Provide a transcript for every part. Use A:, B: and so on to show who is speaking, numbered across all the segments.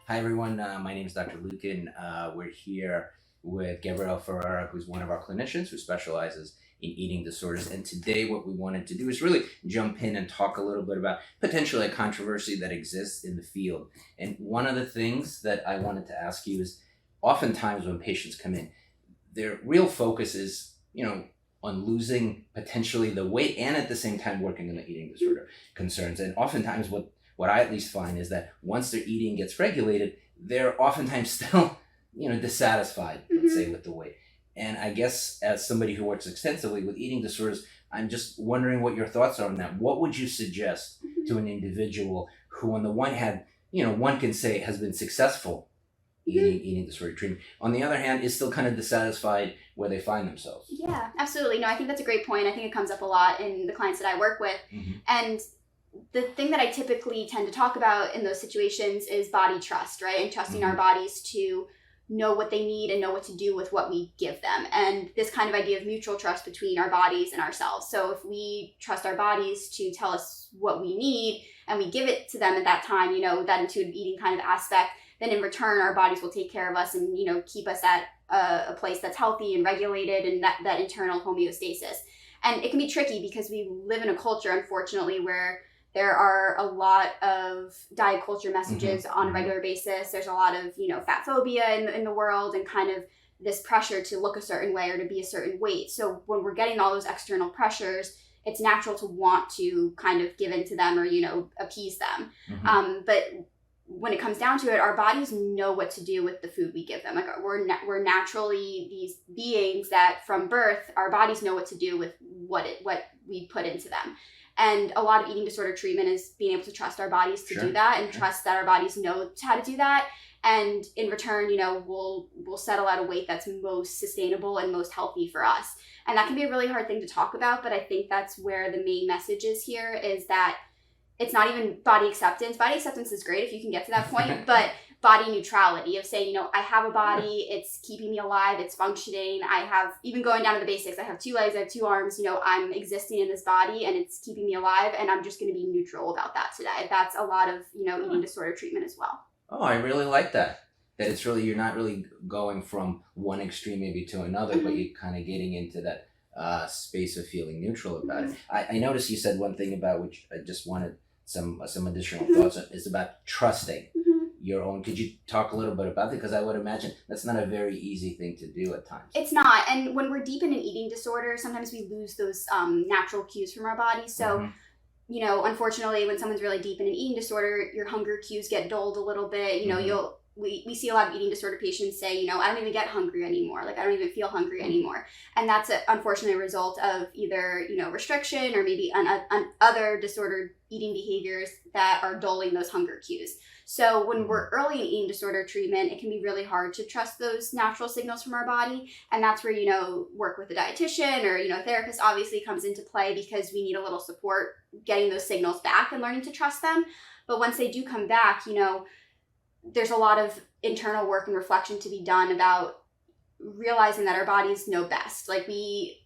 A: Hi, everyone. My name is Dr. Lukin. We're here with Gabrielle Ferrara, who's one of our clinicians who specializes in eating disorders. And today, what we wanted to do is really jump in and talk a little bit about potentially a controversy that exists in the field. And one of the things that I wanted to ask you is oftentimes when patients come in, their real focus is, on losing potentially the weight and at the same time working on the eating disorder concerns. And oftentimes what I at least find is that once their eating gets regulated, they're oftentimes still, dissatisfied, let's say, with the weight. And I guess as somebody who works extensively with eating disorders, I'm just wondering what your thoughts are on that. What would you suggest to an individual who, on the one hand, one can say has been successful eating disorder treatment, on the other hand, is still kind of dissatisfied where they find themselves?
B: Yeah, absolutely. No, I think that's a great point. I think it comes up a lot in the clients that I work with. And the thing that I typically tend to talk about in those situations is body trust, right? And trusting our bodies to know what they need and know what to do with what we give them. And this kind of idea of mutual trust between our bodies and ourselves. So if we trust our bodies to tell us what we need and we give it to them at that time, that intuitive eating kind of aspect, then in return, our bodies will take care of us and, keep us at a place that's healthy and regulated and that internal homeostasis. And it can be tricky because we live in a culture, unfortunately, where there are a lot of diet culture messages on a regular basis. There's a lot of, fat phobia in the world and kind of this pressure to look a certain way or to be a certain weight. So when we're getting all those external pressures, it's natural to want to kind of give in to them or, appease them. But when it comes down to it, our bodies know what to do with the food we give them. Like we're naturally these beings that from birth, our bodies know what to do with what we put into them. And a lot of eating disorder treatment is being able to trust our bodies to do that and trust that our bodies know how to do that. And in return, we'll settle at a weight that's most sustainable and most healthy for us. And that can be a really hard thing to talk about, but I think that's where the main message is here is that it's not even body acceptance. Body acceptance is great if you can get to that point, but body neutrality of saying, I have a body, it's keeping me alive, it's functioning. I have, even going down to the basics, I have 2 legs, I have 2 arms, I'm existing in this body and it's keeping me alive. And I'm just going to be neutral about that today. That's a lot of, eating disorder treatment as well.
A: Oh, I really like that. That it's really, you're not really going from one extreme maybe to another, but you're kind of getting into that space of feeling neutral about it. I noticed you said one thing about which I just wanted some additional thoughts on, is about trusting your own. Could you talk a little bit about that? Because I would imagine that's not a very easy thing to do at times.
B: It's not. And when we're deep in an eating disorder, sometimes we lose those natural cues from our body. So, unfortunately, when someone's really deep in an eating disorder, your hunger cues get dulled a little bit. We see a lot of eating disorder patients say, I don't even get hungry anymore. Like, I don't even feel hungry anymore. And that's unfortunately a result of either, restriction or maybe other disordered eating behaviors that are dulling those hunger cues. So when we're early in eating disorder treatment, it can be really hard to trust those natural signals from our body. And that's where, work with a dietitian or, a therapist obviously comes into play because we need a little support getting those signals back and learning to trust them. But once they do come back, there's a lot of internal work and reflection to be done about realizing that our bodies know best. Like we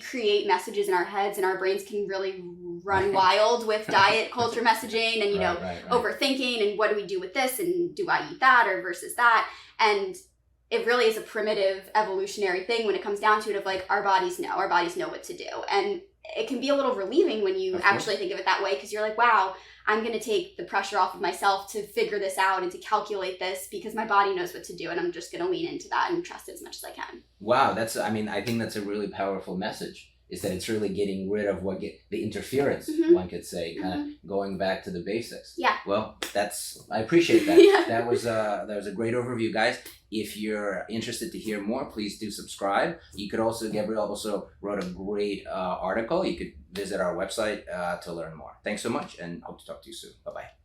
B: create messages in our heads and our brains can really run wild with diet culture messaging and, overthinking and what do we do with this and do I eat that or versus that? And it really is a primitive evolutionary thing when it comes down to it of like our bodies know what to do. And it can be a little relieving when you actually think of it that way because you're like, wow, I'm going to take the pressure off of myself to figure this out and to calculate this because my body knows what to do and I'm just going to lean into that and trust it as much as I can.
A: Wow, I think that's a really powerful message, is that it's really getting rid of the interference, one could say, kind of going back to the basics.
B: Yeah.
A: Well, I appreciate that. That was a great overview, guys. If you're interested to hear more, please do subscribe. You could also, Gabrielle also wrote a great article. You could visit our website to learn more. Thanks so much and hope to talk to you soon. Bye-bye.